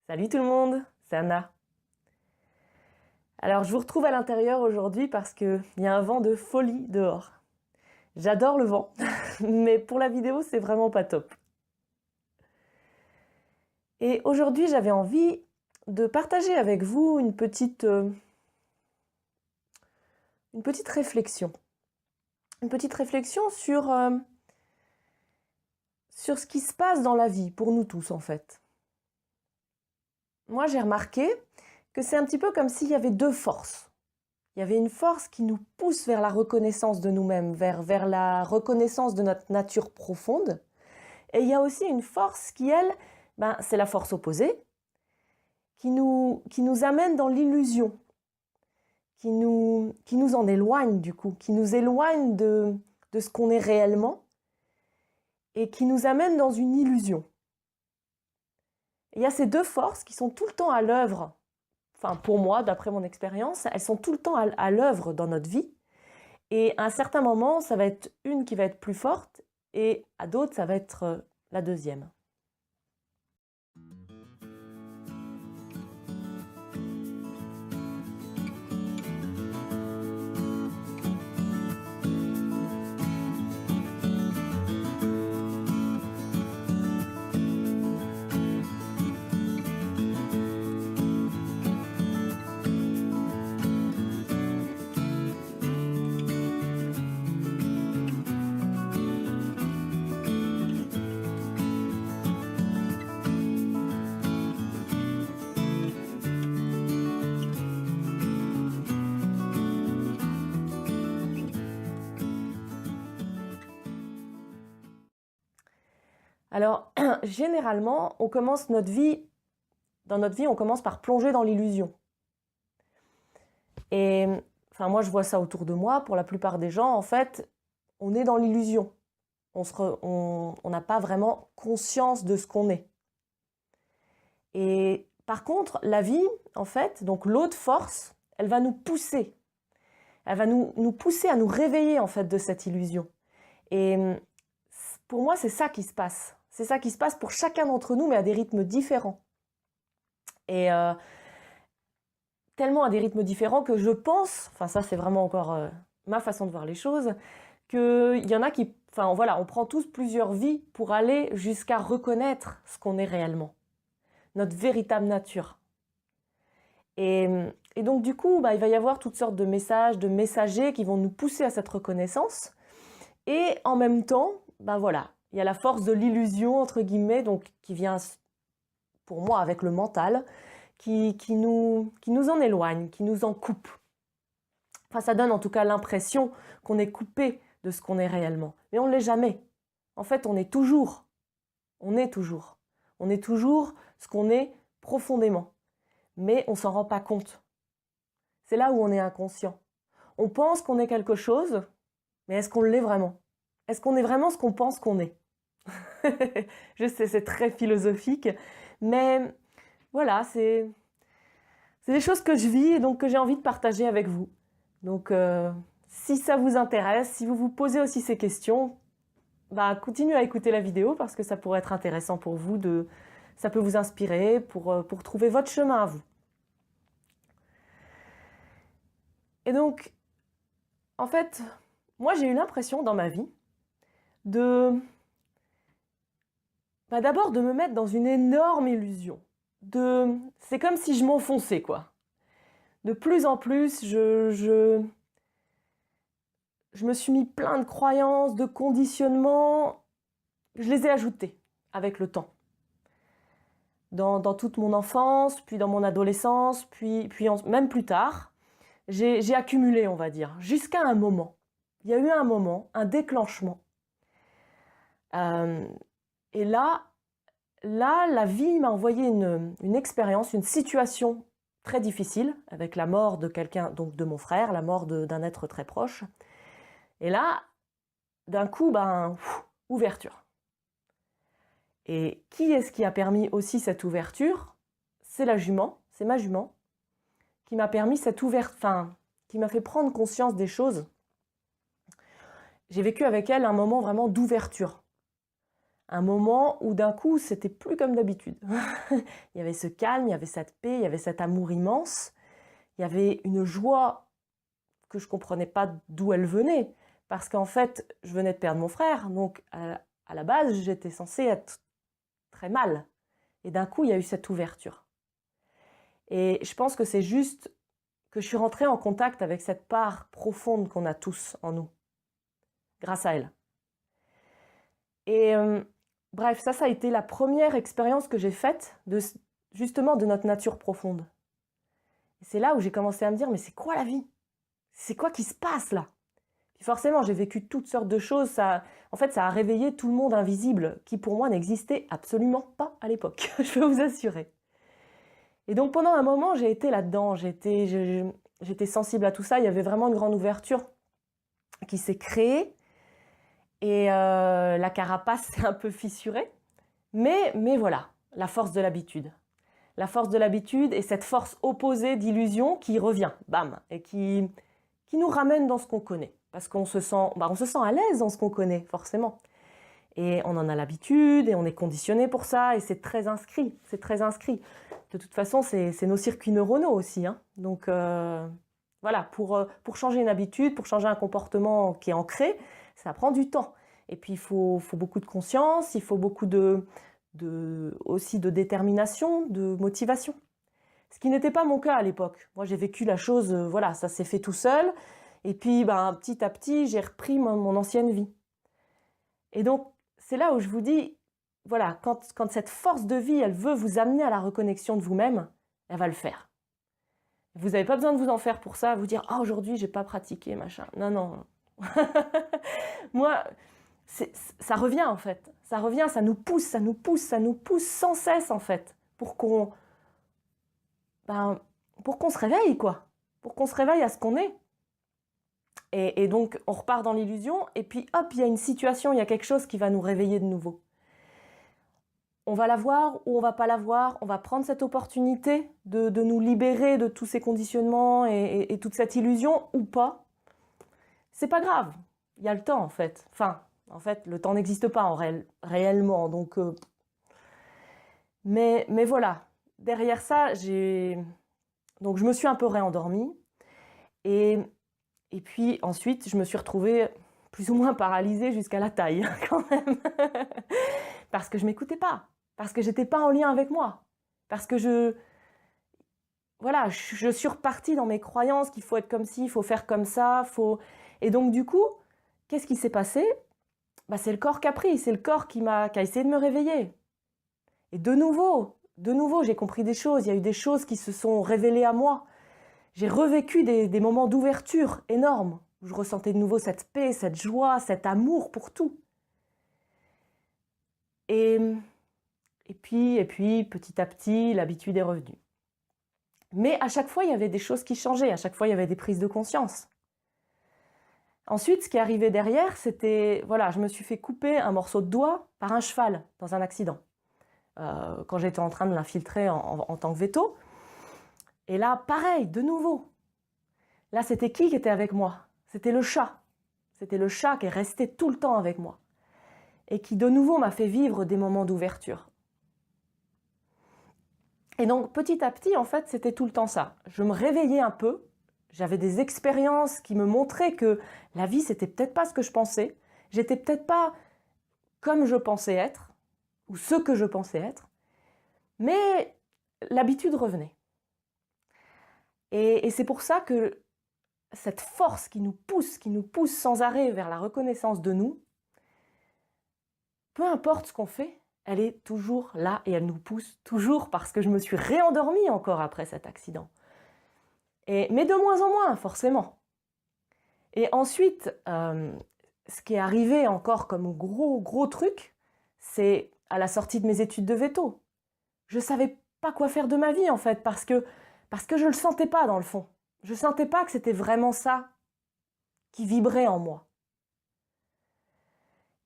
Salut tout le monde, c'est Anna. Alors je vous retrouve à l'intérieur aujourd'hui parce qu'il y a un vent de folie dehors. J'adore le vent, mais pour la vidéo c'est vraiment pas top. Et aujourd'hui j'avais envie de partager avec vous une petite réflexion. Une petite réflexion sur ce qui se passe dans la vie, pour nous tous en fait. Moi j'ai remarqué que c'est un petit peu comme s'il y avait deux forces. Il y avait une force qui nous pousse vers la reconnaissance de nous-mêmes, vers la reconnaissance de notre nature profonde. Et il y a aussi une force qui, elle, c'est la force opposée, qui nous amène dans l'illusion, qui nous en éloigne du coup, qui nous éloigne de ce qu'on est réellement et qui nous amène dans une illusion. Et il y a ces deux forces qui sont tout le temps à l'œuvre. Enfin, pour moi, d'après mon expérience, elles sont tout le temps à l'œuvre dans notre vie. Et à un certain moment, ça va être une qui va être plus forte et à d'autres, ça va être la deuxième. Alors, généralement, on commence notre vie, on commence par plonger dans l'illusion. Et enfin, moi, je vois ça autour de moi. Pour la plupart des gens, en fait, on est dans l'illusion. On n'a pas vraiment conscience de ce qu'on est. Et par contre, la vie, en fait, donc l'autre force, elle va nous pousser. Elle va nous pousser à nous réveiller, en fait, de cette illusion. Et pour moi, c'est ça qui se passe. C'est ça qui se passe pour chacun d'entre nous, mais à des rythmes différents. Et tellement à des rythmes différents que je pense, enfin ça c'est vraiment encore ma façon de voir les choses, qu'il y en a qui, enfin voilà, on prend tous plusieurs vies pour aller jusqu'à reconnaître ce qu'on est réellement, notre véritable nature. Et donc du coup, il va y avoir toutes sortes de messages, de messagers qui vont nous pousser à cette reconnaissance. Et en même temps, voilà, il y a la force de l'illusion, entre guillemets, donc qui vient, pour moi, avec le mental, qui nous en éloigne, qui nous en coupe. Enfin, ça donne en tout cas l'impression qu'on est coupé de ce qu'on est réellement. Mais on ne l'est jamais. En fait, on est toujours. On est toujours. On est toujours ce qu'on est profondément. Mais on ne s'en rend pas compte. C'est là où on est inconscient. On pense qu'on est quelque chose, mais est-ce qu'on l'est vraiment? Est-ce qu'on est vraiment ce qu'on pense qu'on est? Je sais, c'est très philosophique, mais voilà, c'est des choses que je vis et donc que j'ai envie de partager avec vous. Donc, si ça vous intéresse, si vous vous posez aussi ces questions, continuez à écouter la vidéo parce que ça pourrait être intéressant pour vous, ça peut vous inspirer pour trouver votre chemin à vous. Et donc, en fait, moi j'ai eu l'impression dans ma vie d'abord de me mettre dans une énorme illusion. C'est comme si je m'enfonçais, quoi. De plus en plus, je me suis mis plein de croyances, de conditionnements. Je les ai ajoutées avec le temps. Dans toute mon enfance, puis dans mon adolescence, puis même plus tard, j'ai accumulé, on va dire, jusqu'à un moment. Il y a eu un moment, un déclenchement. Et là, la vie m'a envoyé une expérience, une situation très difficile, avec la mort de quelqu'un, donc de mon frère, la mort d'un être très proche. Et là, d'un coup, ouverture. Et qui est-ce qui a permis aussi cette ouverture? C'est la jument, c'est ma jument, qui m'a permis cette ouverture, qui m'a fait prendre conscience des choses. J'ai vécu avec elle un moment vraiment d'ouverture. Un moment où d'un coup, c'était plus comme d'habitude. Il y avait ce calme, il y avait cette paix, il y avait cet amour immense. Il y avait une joie que je ne comprenais pas d'où elle venait. Parce qu'en fait, je venais de perdre mon frère. Donc, à la base, j'étais censée être très mal. Et d'un coup, il y a eu cette ouverture. Et je pense que c'est juste que je suis rentrée en contact avec cette part profonde qu'on a tous en nous, grâce à elle. Et bref, ça a été la première expérience que j'ai faite justement de notre nature profonde. Et c'est là où j'ai commencé à me dire, mais c'est quoi la vie? C'est quoi qui se passe là? Puis forcément, j'ai vécu toutes sortes de choses. En fait, ça a réveillé tout le monde invisible qui, pour moi, n'existait absolument pas à l'époque, je peux vous assurer. Et donc, pendant un moment, j'ai été là-dedans. J'étais sensible à tout ça. Il y avait vraiment une grande ouverture qui s'est créée. Et la carapace s'est un peu fissurée. Mais voilà, la force de l'habitude. La force de l'habitude et cette force opposée d'illusion qui revient, bam, et qui nous ramène dans ce qu'on connaît. Parce qu'on se sent à l'aise dans ce qu'on connaît, forcément. Et on en a l'habitude et on est conditionné pour ça et c'est très inscrit, c'est très inscrit. De toute façon, c'est nos circuits neuronaux aussi, hein. Donc voilà, pour changer une habitude, pour changer un comportement qui est ancré, ça prend du temps. Et puis il faut beaucoup de conscience, il faut beaucoup aussi de détermination, de motivation. Ce qui n'était pas mon cas à l'époque. Moi, j'ai vécu la chose, voilà, ça s'est fait tout seul. Et puis, petit à petit, j'ai repris mon ancienne vie. Et donc, c'est là où je vous dis, voilà, quand cette force de vie, elle veut vous amener à la reconnexion de vous-même, elle va le faire. Vous n'avez pas besoin de vous en faire pour ça, vous dire, ah, aujourd'hui, j'ai pas pratiqué, machin. Non, non. Moi, ça revient en fait. Ça revient, ça nous pousse, ça nous pousse, ça nous pousse sans cesse en fait, pour qu'on se réveille, quoi. Pour qu'on se réveille à ce qu'on est. Et donc, on repart dans l'illusion, et puis hop, il y a une situation, il y a quelque chose qui va nous réveiller de nouveau. On va la voir ou on va pas la voir, on va prendre cette opportunité de nous libérer de tous ces conditionnements et toute cette illusion ou pas. C'est pas grave, il y a le temps en fait. Enfin, en fait, le temps n'existe pas réellement, donc... Mais voilà, derrière ça, donc je me suis un peu réendormie, et puis ensuite, je me suis retrouvée plus ou moins paralysée jusqu'à la taille, quand même. Parce que je m'écoutais pas. Parce que j'étais pas en lien avec moi. Parce que je suis repartie dans mes croyances qu'il faut être comme ci, il faut faire comme ça, Et donc du coup, qu'est-ce qui s'est passé? C'est le corps qui a pris, c'est le corps qui a essayé de me réveiller. Et de nouveau, j'ai compris des choses, il y a eu des choses qui se sont révélées à moi. J'ai revécu des moments d'ouverture énormes, où je ressentais de nouveau cette paix, cette joie, cet amour pour tout. Et puis, petit à petit, l'habitude est revenue. Mais à chaque fois, il y avait des choses qui changeaient, à chaque fois, il y avait des prises de conscience. Ensuite, ce qui est arrivé derrière, c'était, voilà, je me suis fait couper un morceau de doigt par un cheval dans un accident, quand j'étais en train de l'infiltrer en tant que véto. Et là, pareil, de nouveau. Là, c'était qui était avec moi? C'était le chat. C'était le chat qui est resté tout le temps avec moi. Et qui, de nouveau, m'a fait vivre des moments d'ouverture. Et donc, petit à petit, en fait, c'était tout le temps ça. Je me réveillais un peu. J'avais des expériences qui me montraient que la vie, c'était peut-être pas ce que je pensais. J'étais peut-être pas comme je pensais être, ou ce que je pensais être. Mais l'habitude revenait. Et c'est pour ça que cette force qui nous pousse sans arrêt vers la reconnaissance de nous, peu importe ce qu'on fait, elle est toujours là et elle nous pousse toujours parce que je me suis réendormie encore après cet accident. Mais de moins en moins, forcément. Et ensuite, ce qui est arrivé encore comme gros truc, c'est à la sortie de mes études de véto. Je ne savais pas quoi faire de ma vie, en fait, parce que je ne le sentais pas, dans le fond. Je ne sentais pas que c'était vraiment ça qui vibrait en moi.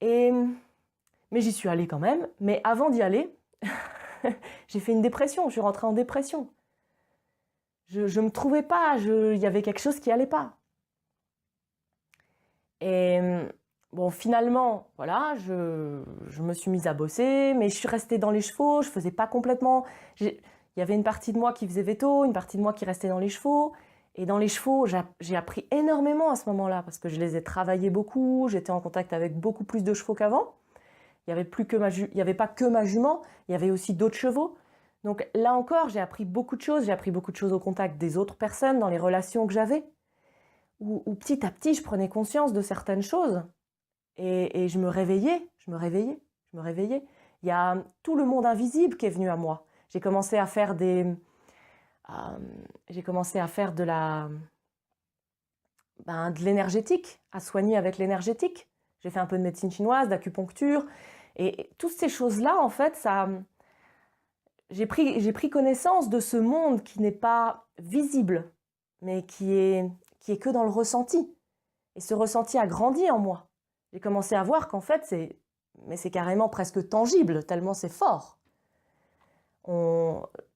Mais j'y suis allée quand même. Mais avant d'y aller, j'ai fait une dépression. Je suis rentrée en dépression. Je me trouvais pas. Il y avait quelque chose qui allait pas. Et bon, finalement, voilà, je me suis mise à bosser, mais je suis restée dans les chevaux, je faisais pas complètement... Il y avait une partie de moi qui faisait veto, une partie de moi qui restait dans les chevaux. Et dans les chevaux, j'ai appris énormément à ce moment-là, parce que je les ai travaillés beaucoup, j'étais en contact avec beaucoup plus de chevaux qu'avant. Il n'y avait pas que ma jument, il y avait aussi d'autres chevaux. Donc là encore, j'ai appris beaucoup de choses. J'ai appris beaucoup de choses au contact des autres personnes, dans les relations que j'avais, où petit à petit, je prenais conscience de certaines choses. Et je me réveillais, je me réveillais, je me réveillais. Il y a tout le monde invisible qui est venu à moi. J'ai commencé à faire j'ai commencé à faire de l'énergétique, à soigner avec l'énergétique. J'ai fait un peu de médecine chinoise, d'acupuncture. Et toutes ces choses-là, en fait, j'ai pris connaissance de ce monde qui n'est pas visible, mais qui est que dans le ressenti. Et ce ressenti a grandi en moi. J'ai commencé à voir qu'en fait, c'est carrément presque tangible, tellement c'est fort.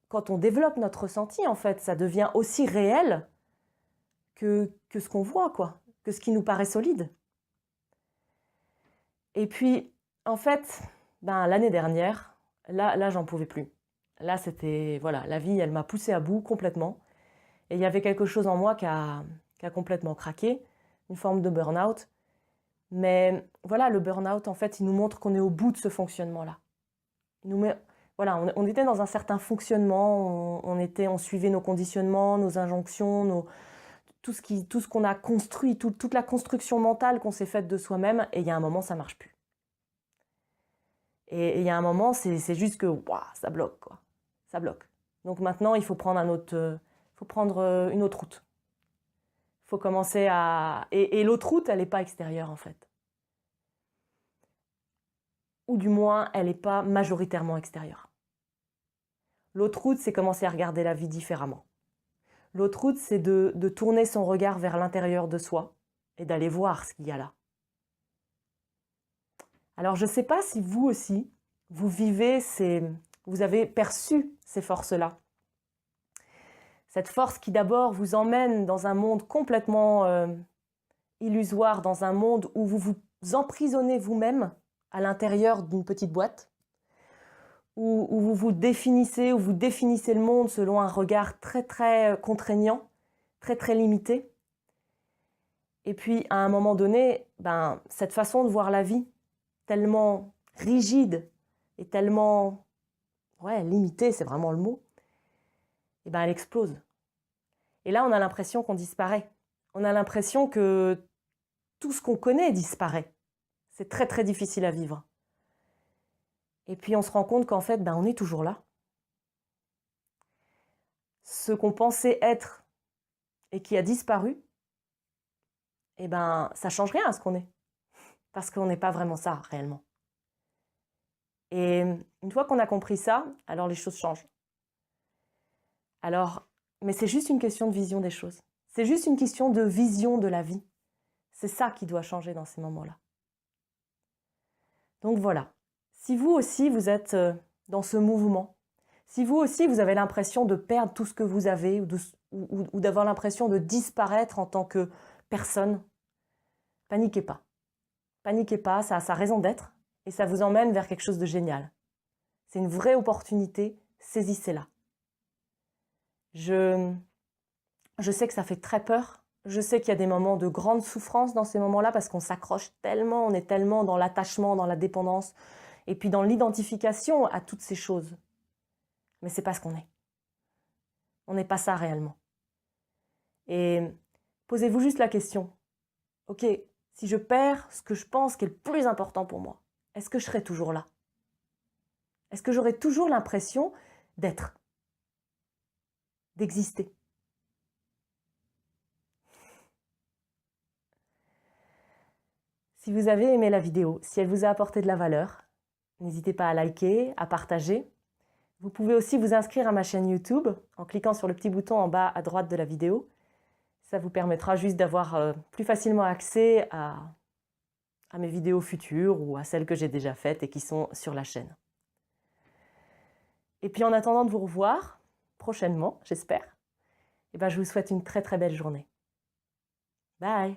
Quand on développe notre ressenti, en fait, ça devient aussi réel que ce qu'on voit, quoi, que ce qui nous paraît solide. Et puis, en fait, l'année dernière, là, j'en pouvais plus. Là, c'était, voilà, la vie, elle m'a poussée à bout complètement. Et il y avait quelque chose en moi qui a complètement craqué, une forme de burn-out. Mais voilà, le burn-out, en fait, il nous montre qu'on est au bout de ce fonctionnement-là. Voilà, on était dans un certain fonctionnement, on suivait nos conditionnements, nos injonctions, tout ce qu'on a construit, toute la construction mentale qu'on s'est faite de soi-même, et il y a un moment, ça ne marche plus. Et il y a un moment, c'est juste que ça bloque, quoi. Ça bloque. Donc maintenant, il faut prendre une autre route. Il faut commencer à... Et l'autre route, elle n'est pas extérieure, en fait. Ou du moins, elle n'est pas majoritairement extérieure. L'autre route, c'est commencer à regarder la vie différemment. L'autre route, c'est de tourner son regard vers l'intérieur de soi et d'aller voir ce qu'il y a là. Alors, je ne sais pas si vous aussi, vous avez perçu ces forces-là. Cette force qui d'abord vous emmène dans un monde complètement illusoire, dans un monde où vous vous emprisonnez vous-même à l'intérieur d'une petite boîte, où vous définissez le monde selon un regard très très contraignant, très très limité. Et puis à un moment donné, cette façon de voir la vie, tellement rigide et tellement limitée, c'est vraiment le mot, elle explose. Et là, on a l'impression qu'on disparaît. On a l'impression que tout ce qu'on connaît disparaît. C'est très très difficile à vivre. Et puis on se rend compte qu'en fait, on est toujours là. Ce qu'on pensait être et qui a disparu, ça change rien à ce qu'on est. Parce qu'on n'est pas vraiment ça, réellement. Et une fois qu'on a compris ça, alors les choses changent. Mais c'est juste une question de vision des choses. C'est juste une question de vision de la vie. C'est ça qui doit changer dans ces moments-là. Donc voilà. Si vous aussi, vous êtes dans ce mouvement, si vous aussi, vous avez l'impression de perdre tout ce que vous avez ou d'avoir l'impression de disparaître en tant que personne, paniquez pas. Paniquez pas, ça a sa raison d'être et ça vous emmène vers quelque chose de génial. C'est une vraie opportunité, saisissez-la. Je sais que ça fait très peur. Je sais qu'il y a des moments de grande souffrance dans ces moments-là parce qu'on s'accroche tellement, on est tellement dans l'attachement, dans la dépendance et puis dans l'identification à toutes ces choses. Mais c'est pas ce qu'on est. On n'est pas ça réellement. Et posez-vous juste la question. Ok, si je perds ce que je pense qui est le plus important pour moi, est-ce que je serai toujours là? Est-ce que j'aurai toujours l'impression d'être, d'exister? Si vous avez aimé la vidéo, si elle vous a apporté de la valeur, n'hésitez pas à liker, à partager. Vous pouvez aussi vous inscrire à ma chaîne YouTube en cliquant sur le petit bouton en bas à droite de la vidéo. Ça vous permettra juste d'avoir plus facilement accès à mes vidéos futures ou à celles que j'ai déjà faites et qui sont sur la chaîne. Et puis en attendant de vous revoir, prochainement, j'espère, je vous souhaite une très très belle journée. Bye!